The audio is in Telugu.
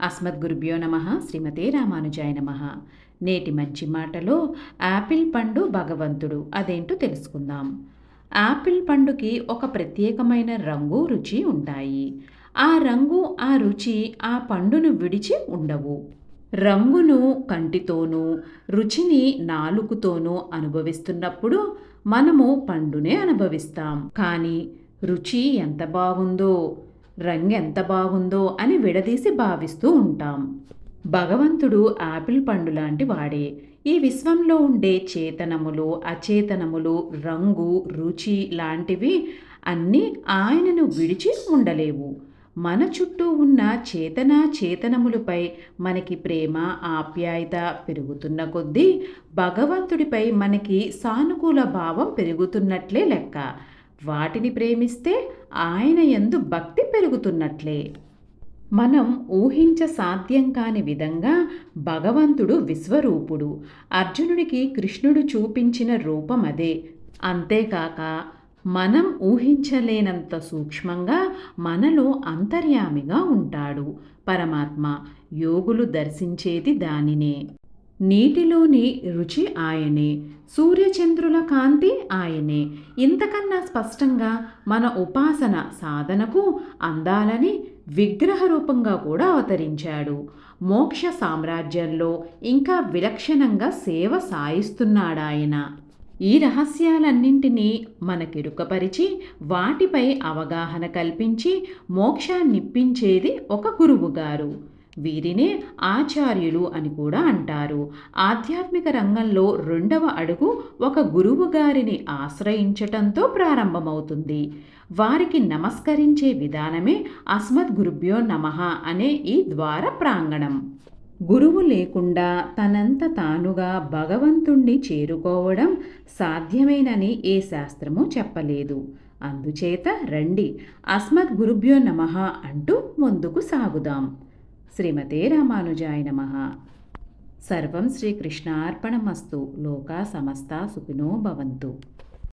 అస్మద్గురుభ్యో నమః. శ్రీమతే రామానుజాయ నమః. నేటి మంచి మాటలో యాపిల్ పండు భగవంతుడు అదేంటో తెలుసుకుందాం. యాపిల్ పండుకి ఒక ప్రత్యేకమైన రంగు, రుచి ఉంటాయి. ఆ రంగు, ఆ రుచి ఆ పండును విడిచి ఉండవు. రంగును కంటితోనూ, రుచిని నాలుకతోనూ అనుభవిస్తున్నప్పుడు మనము పండునే అనుభవిస్తాం. కానీ రుచి ఎంత బాగుందో, రంగు ఎంత బాగుందో అని విడదీసి భావిస్తూ ఉంటాం. భగవంతుడు యాపిల్ పండు లాంటి వాడే. ఈ విశ్వంలో ఉండే చేతనములు, అచేతనములు, రంగు, రుచి లాంటివి అన్నీ ఆయనను విడిచి ఉండలేవు. మన చుట్టూ ఉన్న చేతనములపై మనకి ప్రేమ, ఆప్యాయత పెరుగుతున్న కొద్దీ భగవంతుడిపై మనకి సానుకూల భావం పెరుగుతున్నట్లే లెక్క. వాటిని ప్రేమిస్తే ఆయన యందు భక్తి పెరుగుతున్నట్లే. మనం ఊహించ సాధ్యం కాని విధంగా భగవంతుడు విశ్వరూపుడు. అర్జునుడికి కృష్ణుడు చూపించిన రూపం అదే. అంతేకాక మనం ఊహించలేనంత సూక్ష్మంగా మనలో అంతర్యామిగా ఉంటాడు పరమాత్మ. యోగులు దర్శించేది దానినే. నీటిలోని రుచి ఆయనే, సూర్యచంద్రుల కాంతి ఆయనే. ఇంతకన్నా స్పష్టంగా మన ఉపాసన సాధనకు అందాలని విగ్రహ రూపంగా కూడా అవతరించాడు. మోక్ష సామ్రాజ్యంలో ఇంకా విలక్షణంగా సేవ సాయిస్తున్నాడాయన. ఈ రహస్యాలన్నింటినీ మనకెరుకపరిచి వాటిపై అవగాహన కల్పించి మోక్షాన్నిప్పించేది ఒక గురువుగారు. వీరినే ఆచార్యులు అని కూడా అంటారు. ఆధ్యాత్మిక రంగంలో రెండవ అడుగు ఒక గురువు గారిని ఆశ్రయించటంతో ప్రారంభమవుతుంది. వారికి నమస్కరించే విధానమే అస్మద్గురుభ్యో నమః అనే ఈ ద్వార ప్రాంగణం. గురువు లేకుండా తనంత తానుగా భగవంతుణ్ణి చేరుకోవడం సాధ్యమేనని ఏ శాస్త్రము చెప్పలేదు. అందుచేత రండి, అస్మద్గురుభ్యో నమః అంటూ ముందుకు సాగుదాం. శ్రీమతే రామానుజాయ నమః. సర్వం శ్రీకృష్ణార్పణమస్తు. లోకా సమస్తా సుఖినో భవంతు.